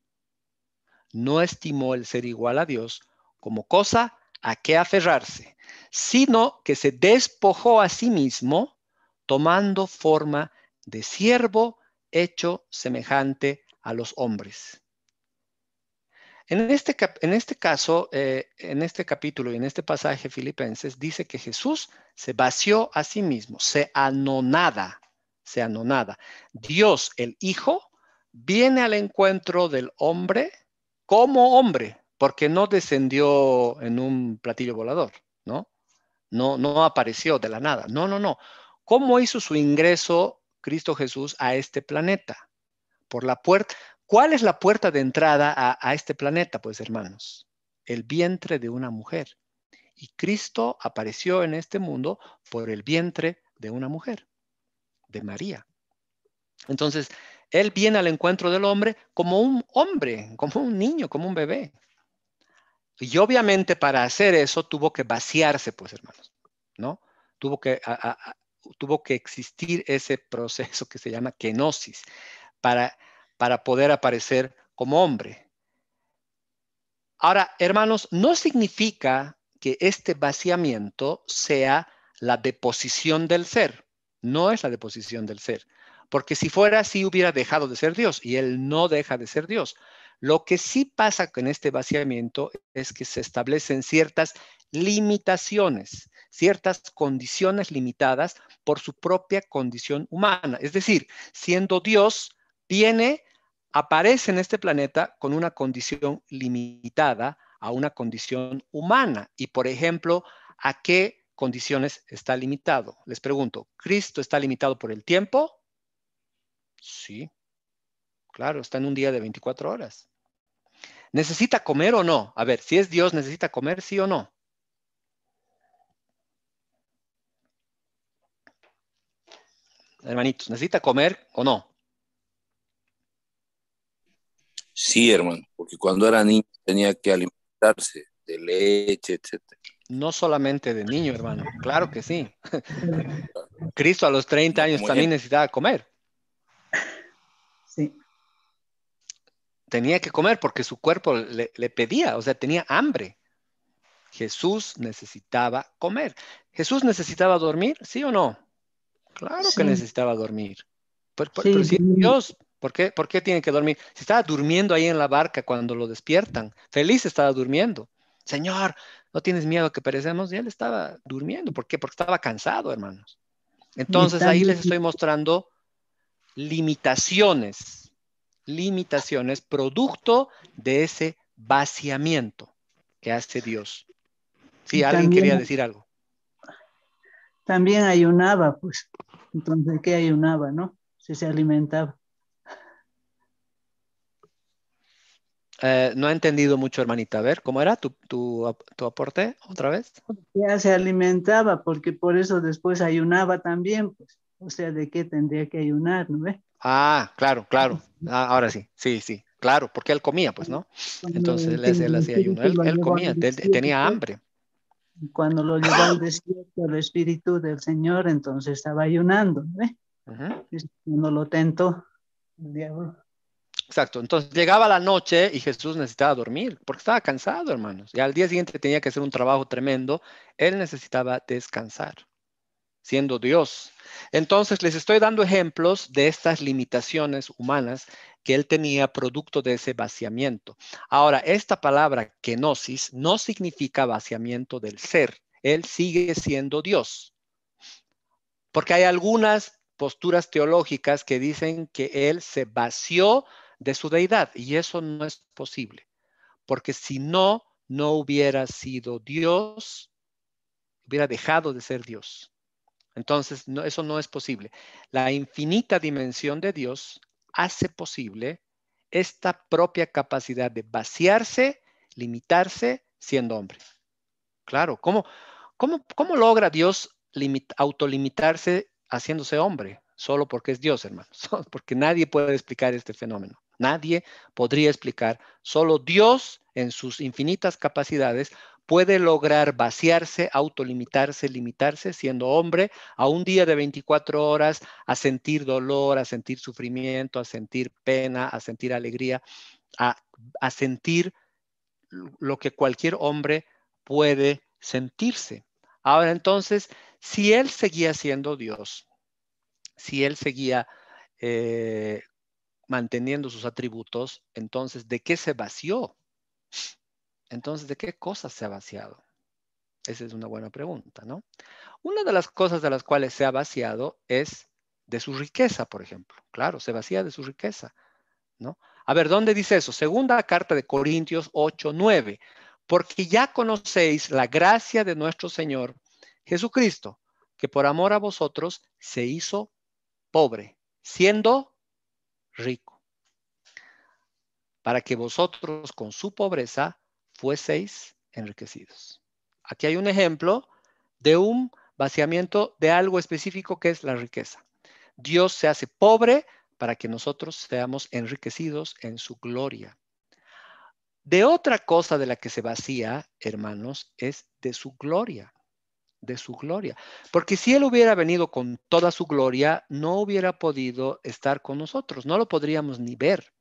no estimó el ser igual a Dios como cosa a qué aferrarse, sino que se despojó a sí mismo, tomando forma de siervo hecho semejante a los hombres. En este caso, en este capítulo y en este pasaje Filipenses, dice que Jesús se vació a sí mismo, se anonada. Dios, el Hijo, viene al encuentro del hombre como hombre, porque no descendió en un platillo volador, ¿no? No apareció de la nada. No. ¿Cómo hizo su ingreso Cristo Jesús a este planeta? Por la puerta. ¿Cuál es la puerta de entrada a este planeta? Pues, hermanos, el vientre de una mujer. Y Cristo apareció en este mundo por el vientre de una mujer, de María. Entonces, Él viene al encuentro del hombre como un hombre, como un niño, como un bebé. Y obviamente para hacer eso tuvo que vaciarse, pues, hermanos, ¿no? Tuvo que existir ese proceso que se llama kenosis para poder aparecer como hombre. Ahora, hermanos, no significa que este vaciamiento sea la deposición del ser. No es la deposición del ser. Porque si fuera así, hubiera dejado de ser Dios y Él no deja de ser Dios. Lo que sí pasa con este vaciamiento es que se establecen ciertas limitaciones, ciertas condiciones limitadas por su propia condición humana. Es decir, siendo Dios, aparece en este planeta con una condición limitada a una condición humana. Y, por ejemplo, ¿a qué condiciones está limitado? Les pregunto, ¿Cristo está limitado por el tiempo? Sí, claro, está en un día de 24 horas. ¿Necesita comer o no? A ver, si es Dios, ¿necesita comer, sí o no? Hermanitos, ¿necesita comer o no? Sí, hermano, porque cuando era niño tenía que alimentarse de leche, etcétera. No solamente de niño, hermano. Claro que sí. Cristo a los 30 No años como también ejemplo. necesitaba comer. Sí, Tenía que comer porque su cuerpo le pedía, o sea, tenía hambre. Jesús necesitaba comer. ¿Jesús necesitaba dormir? ¿Sí o no? Claro que sí, necesitaba dormir. Pero sí, si es Dios, ¿por qué tiene que dormir? Si estaba durmiendo ahí en la barca cuando lo despiertan, feliz estaba durmiendo. Señor, ¿no tienes miedo que perecemos? Y él estaba durmiendo. ¿Por qué? Porque estaba cansado, hermanos. y Entonces ahí también, les estoy mostrando limitaciones, limitaciones producto de ese vaciamiento que hace Dios. Sí, y alguien quería decir algo. también ayunaba, pues. Entonces, ¿qué ayunaba, no? Si se alimentaba. No he entendido mucho, hermanita. A ver, ¿cómo era tu aporte otra vez? Ya se alimentaba, porque por eso después ayunaba también, pues. O sea, ¿de qué tendría que ayunar, no ve? Ah, claro, claro. Ah, ahora sí, sí, sí. Claro, porque él comía, pues, ¿no? Entonces Sí, él el hacía ayuno. espíritu Él, lo él llevó al comía, tenía desierto. hambre. Cuando lo llevó al desierto el espíritu del Señor, entonces estaba ayunando, ¿no ve? Ujú. Y cuando lo tentó el diablo. Exacto. Entonces llegaba la noche y Jesús necesitaba dormir porque estaba cansado, hermanos. Y al día siguiente tenía que hacer un trabajo tremendo. Él necesitaba descansar, siendo Dios. Entonces les estoy dando ejemplos de estas limitaciones humanas que él tenía producto de ese vaciamiento. Ahora, esta palabra kenosis no significa vaciamiento del ser. Él sigue siendo Dios. Porque hay algunas posturas teológicas que dicen que él se vació de su deidad y eso no es posible. Porque si no, no hubiera sido Dios, hubiera dejado de ser Dios. Entonces, no, eso no es posible. La infinita dimensión de Dios hace posible esta propia capacidad de vaciarse, limitarse siendo hombre. Claro, ¿cómo logra Dios autolimitarse haciéndose hombre? Solo porque es Dios, hermanos. Porque nadie puede explicar este fenómeno. Nadie podría explicar. Solo Dios, en sus infinitas capacidades, puede lograr vaciarse, autolimitarse, limitarse, siendo hombre, a un día de 24 horas, a sentir dolor, a sentir sufrimiento, a sentir pena, a sentir alegría, a, a sentir lo que cualquier hombre puede sentirse. Ahora entonces, si él seguía siendo Dios, si él seguía eh, manteniendo sus atributos, entonces, ¿de qué se vació? Entonces, ¿de qué cosas se ha vaciado? Esa es una buena pregunta, ¿no? Una de las cosas de las cuales se ha vaciado es de su riqueza, por ejemplo. Claro, se vacía de su riqueza, ¿no? A ver, ¿dónde dice eso? Segunda carta de Corintios 8:9. Porque ya conocéis la gracia de nuestro Señor Jesucristo, que por amor a vosotros se hizo pobre, siendo rico, para que vosotros con su pobreza fueseis enriquecidos. Aquí hay un ejemplo de un vaciamiento de algo específico que es la riqueza. Dios se hace pobre para que nosotros seamos enriquecidos en su gloria. De otra cosa de la que se vacía, hermanos, es de su gloria, de su gloria. Porque si Él hubiera venido con toda su gloria, no hubiera podido estar con nosotros, no lo podríamos ni ver,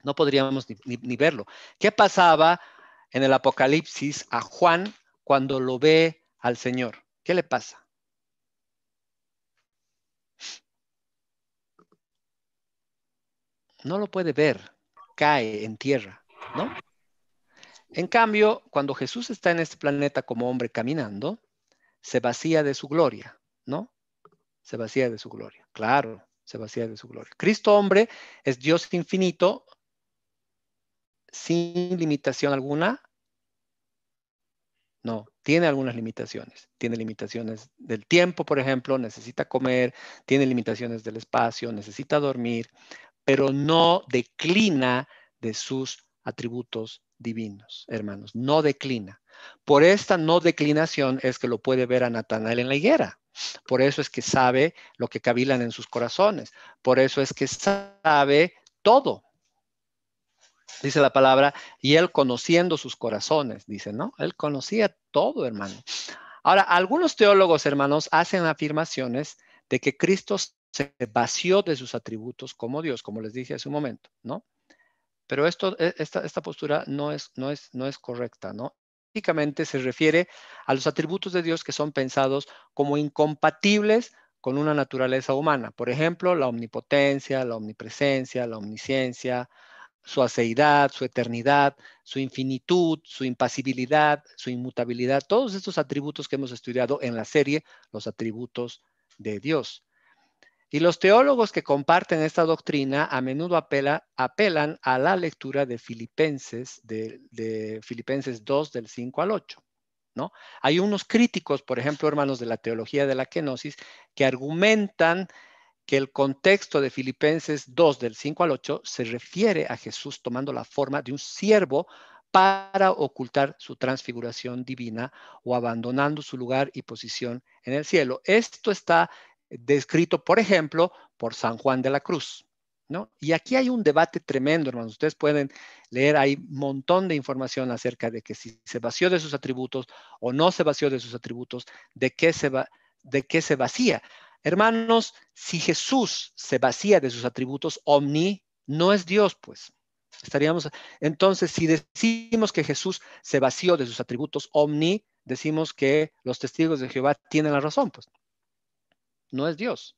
no podríamos ni verlo. ¿Qué pasaba en el Apocalipsis a Juan cuando lo ve al Señor? ¿Qué le pasa? No lo puede ver, cae en tierra, ¿no? En cambio, cuando Jesús está en este planeta como hombre caminando, se vacía de su gloria, ¿no? Se vacía de su gloria. Claro, se vacía de su gloria. Cristo hombre es Dios infinito, sin limitación alguna? No, tiene algunas limitaciones. Tiene limitaciones del tiempo, por ejemplo, necesita comer, tiene limitaciones del espacio, necesita dormir, pero no declina de sus atributos divinos, hermanos, no declina. Por esta no declinación es que lo puede ver a Natanael en la higuera. Por eso es que sabe lo que cavilan en sus corazones. Por eso es que sabe todo. Dice la palabra, y él conociendo sus corazones, dice, ¿no? Él conocía todo, hermano. Ahora, algunos teólogos, hermanos, hacen afirmaciones de que Cristo se vació de sus atributos como Dios, como les dije hace un momento, ¿no? Pero esta postura no es correcta, ¿no? Básicamente se refiere a los atributos de Dios que son pensados como incompatibles con una naturaleza humana. Por ejemplo, la omnipotencia, la omnipresencia, la omnisciencia, su aceidad, su eternidad, su infinitud, su impasibilidad, su inmutabilidad, todos estos atributos que hemos estudiado en la serie, los atributos de Dios. Y los teólogos que comparten esta doctrina a menudo apelan a la lectura de Filipenses, de Filipenses 2, del 5 al 8. ¿No? Hay unos críticos, por ejemplo, hermanos, de la teología de la kenosis, que argumentan que el contexto de Filipenses 2, del 5 al 8, se refiere a Jesús tomando la forma de un siervo para ocultar su transfiguración divina o abandonando su lugar y posición en el cielo. Esto está descrito, por ejemplo, por San Juan de la Cruz, ¿no? Y aquí hay un debate tremendo, hermanos. Ustedes pueden leer, hay un montón de información acerca de que si se vació de sus atributos o no se vació de sus atributos, de qué se vacía. Hermanos, si Jesús se vacía de sus atributos omni, no es Dios, pues. Entonces, si decimos que Jesús se vació de sus atributos omni, decimos que los testigos de Jehová tienen la razón, pues. No es Dios.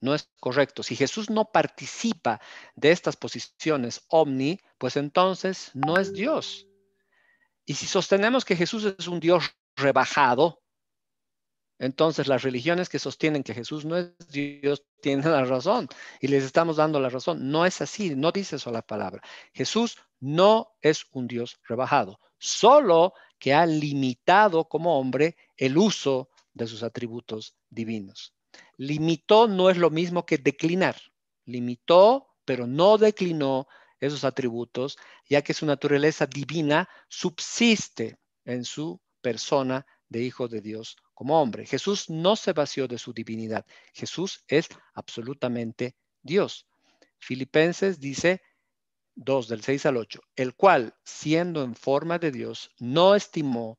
No es correcto. Si Jesús no participa de estas posiciones omni, pues entonces no es Dios. Y si sostenemos que Jesús es un Dios rebajado, entonces las religiones que sostienen que Jesús no es Dios tienen la razón y les estamos dando la razón. No es así, no dice eso la palabra. Jesús no es un Dios rebajado, solo que ha limitado como hombre el uso de sus atributos divinos. Limitó no es lo mismo que declinar. Limitó, pero no declinó esos atributos, ya que su naturaleza divina subsiste en su persona de Hijo de Dios como hombre. Jesús no se vació de su divinidad. Jesús es absolutamente Dios. Filipenses dice 2 del 6 al 8, el cual, siendo en forma de Dios, no estimó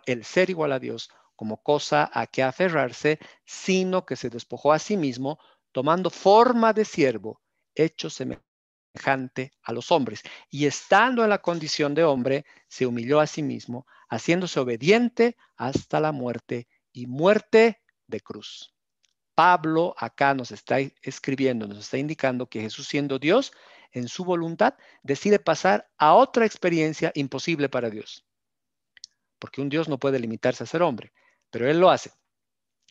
el ser igual a Dios como cosa a que aferrarse, sino que se despojó a sí mismo, tomando forma de siervo, hecho semejante a los hombres. Y estando en la condición de hombre, se humilló a sí mismo, haciéndose obediente hasta la muerte y muerte de cruz. Pablo acá nos está escribiendo, nos está indicando que Jesús, siendo Dios, en su voluntad, decide pasar a otra experiencia imposible para Dios. Porque un Dios no puede limitarse a ser hombre, pero Él lo hace.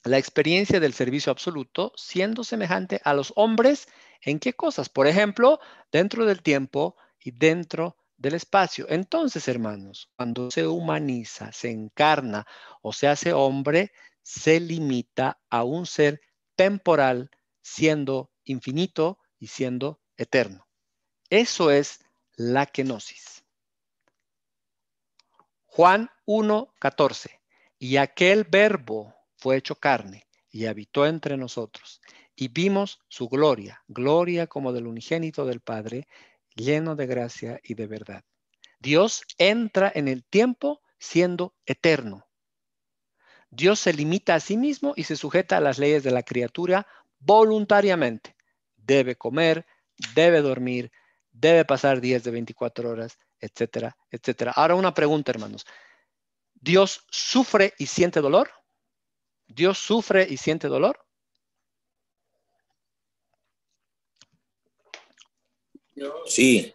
La experiencia del servicio absoluto, siendo semejante a los hombres, ¿en qué cosas? Por ejemplo, dentro del tiempo y dentro del espacio. Entonces, hermanos, cuando se humaniza, se encarna o se hace hombre, se limita a un ser temporal, siendo infinito y siendo eterno. Eso es la kenosis. Juan 1:14. Y aquel verbo fue hecho carne y habitó entre nosotros. Y vimos su gloria, gloria como del unigénito del Padre, lleno de gracia y de verdad. Dios entra en el tiempo siendo eterno. Dios se limita a sí mismo y se sujeta a las leyes de la criatura voluntariamente. Debe comer, debe dormir, debe pasar días de 24 horas, etcétera, etcétera. Ahora una pregunta, hermanos. ¿Dios sufre y siente dolor? ¿Dios sufre y siente dolor? Sí,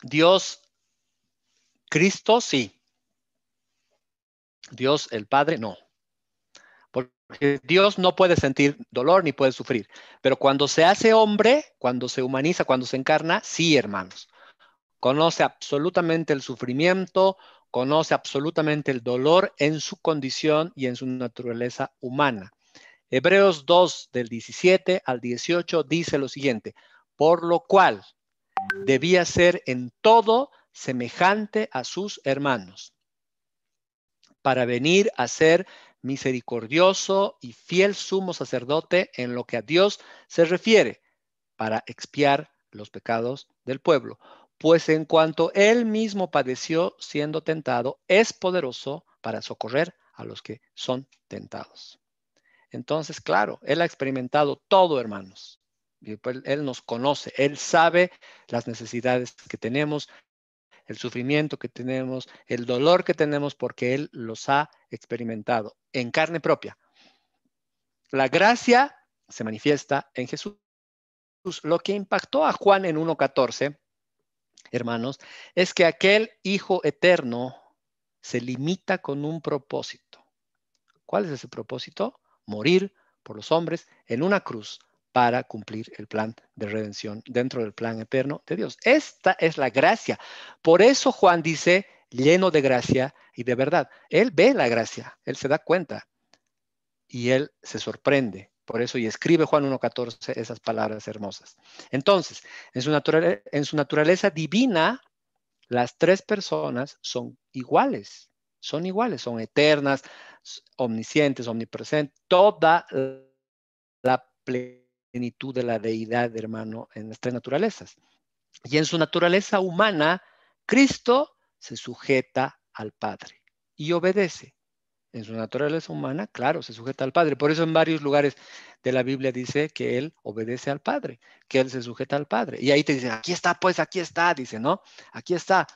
Dios, Cristo, sí. Dios, el Padre, no. ¿Por Porque Dios no puede sentir dolor ni puede sufrir. Pero cuando se hace hombre, cuando se humaniza, cuando se encarna, sí, hermanos. Conoce absolutamente el sufrimiento, conoce absolutamente el dolor en su condición y en su naturaleza humana. Hebreos 2, del 17 al 18, dice lo siguiente: por lo cual debía ser en todo semejante a sus hermanos, para venir a ser misericordioso y fiel sumo sacerdote en lo que a Dios se refiere, para expiar los pecados del pueblo. Pues en cuanto él mismo padeció siendo tentado, es poderoso para socorrer a los que son tentados. Entonces, claro, él ha experimentado todo, hermanos. Y pues él nos conoce, él sabe las necesidades que tenemos, el sufrimiento que tenemos, el dolor que tenemos, porque él los ha experimentado en carne propia. La gracia se manifiesta en Jesús. Lo que impactó a Juan en 1:14, hermanos, es que aquel Hijo eterno se limita con un propósito. ¿Cuál es ese propósito? Morir por los hombres en una cruz para cumplir el plan de redención dentro del plan eterno de Dios. Esta es la gracia. Por eso Juan dice, lleno de gracia y de verdad. Él ve la gracia, él se da cuenta y él se sorprende. Por eso y escribe Juan 1:14 esas palabras hermosas. Entonces, en su naturaleza divina, las tres personas son iguales, son eternas, omniscientes, omnipresentes, toda la plenitud de la deidad, hermano, en las tres naturalezas. Y en su naturaleza humana, Cristo se sujeta al Padre y obedece. En su naturaleza humana, claro, se sujeta al Padre. Por eso en varios lugares de la Biblia dice que Él obedece al Padre, que Él se sujeta al Padre. Y ahí te dice, aquí está, pues, aquí está, dice, ¿no? Aquí está.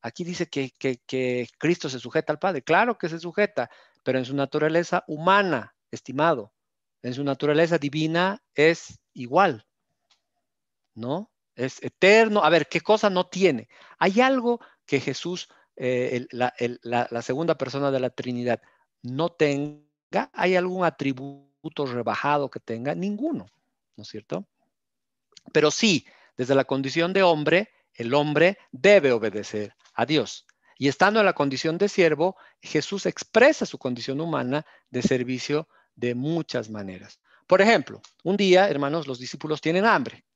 Aquí dice que Cristo se sujeta al Padre. Claro que se sujeta, pero en su naturaleza humana, estimado, en su naturaleza divina es igual, ¿no? Es eterno. A ver, ¿qué cosa no tiene? Hay algo que Jesús, la segunda persona de la Trinidad, no tenga. ¿Hay algún atributo rebajado que tenga? Ninguno, ¿no es cierto? Pero sí, desde la condición de hombre, el hombre debe obedecer a Dios. Y estando en la condición de siervo, Jesús expresa su condición humana de servicio de muchas maneras. Por ejemplo, un día, hermanos, los discípulos tienen hambre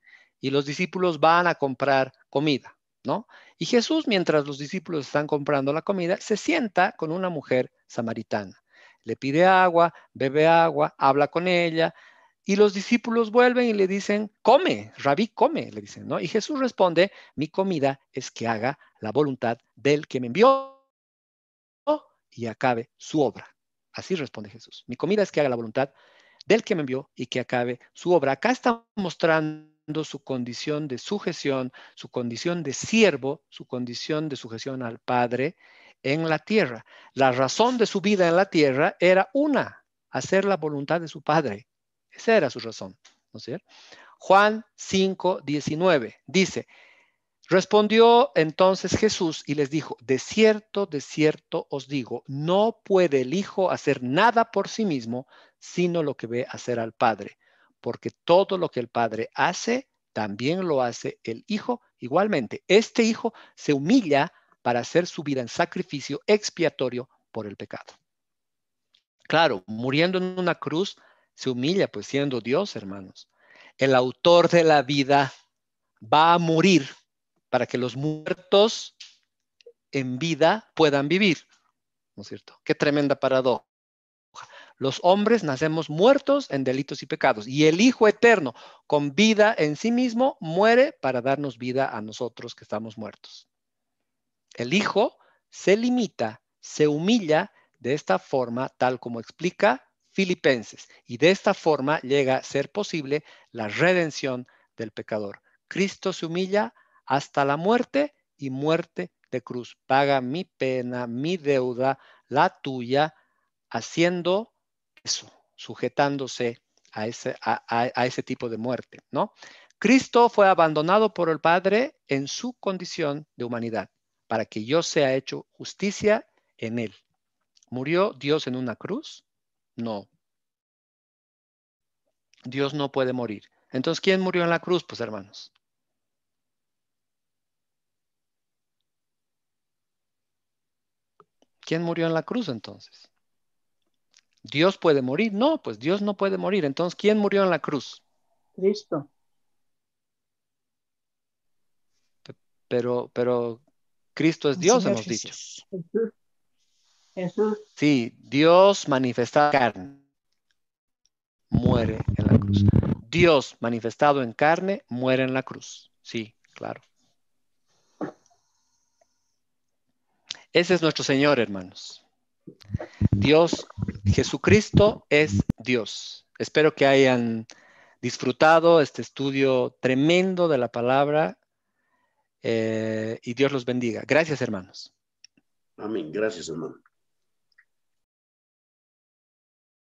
y los discípulos van a comprar comida, ¿no? Y Jesús, mientras los discípulos están comprando la comida, se sienta con una mujer samaritana. Le pide agua, bebe agua, habla con ella. Y los discípulos vuelven y le dicen, come, rabí, come, le dicen, ¿no? Y Jesús responde, mi comida es que haga la voluntad del que me envió y acabe su obra. Así responde Jesús. Mi comida es que haga la voluntad del que me envió y que acabe su obra. Acá está mostrando su condición de sujeción, su condición de siervo, su condición de sujeción al Padre en la tierra. La razón de su vida en la tierra era una, hacer la voluntad de su Padre. Esa era su razón, ¿no es cierto? Juan 5:19 dice, respondió entonces Jesús y les dijo, de cierto os digo, no puede el Hijo hacer nada por sí mismo, sino lo que ve hacer al Padre, porque todo lo que el Padre hace, también lo hace el Hijo igualmente. Este Hijo se humilla para hacer su vida en sacrificio expiatorio por el pecado. Claro, muriendo en una cruz, se humilla, pues siendo Dios, hermanos. El autor de la vida va a morir para que los muertos en vida puedan vivir, ¿no es cierto? Qué tremenda paradoja. Los hombres nacemos muertos en delitos y pecados y el Hijo eterno, con vida en sí mismo, muere para darnos vida a nosotros que estamos muertos. El Hijo se limita, se humilla de esta forma, tal como explica Filipenses, y de esta forma llega a ser posible la redención del pecador. Cristo se humilla hasta la muerte y muerte de cruz. Paga mi pena, mi deuda, la tuya, haciendo eso, sujetándose a ese tipo de muerte, ¿no? Cristo fue abandonado por el Padre en su condición de humanidad, para que yo sea hecho justicia en él. ¿Murió Dios en una cruz? No. Dios no puede morir. Entonces, ¿quién murió en la cruz? Pues, hermanos. ¿Quién murió en la cruz entonces? ¿Dios puede morir? No, pues Dios no puede morir. Entonces, ¿quién murió en la cruz? Cristo. Pero Cristo es El Dios, Señor hemos dicho. Jesús. Jesús. Jesús. Sí, Dios manifestado en carne muere en la cruz. Dios manifestado en carne muere en la cruz. Sí, claro. Ese es nuestro Señor, hermanos. Dios, Jesucristo es Dios. Espero que hayan disfrutado este estudio tremendo de la palabra y Dios los bendiga. Gracias, hermanos. Amén. Gracias, hermano.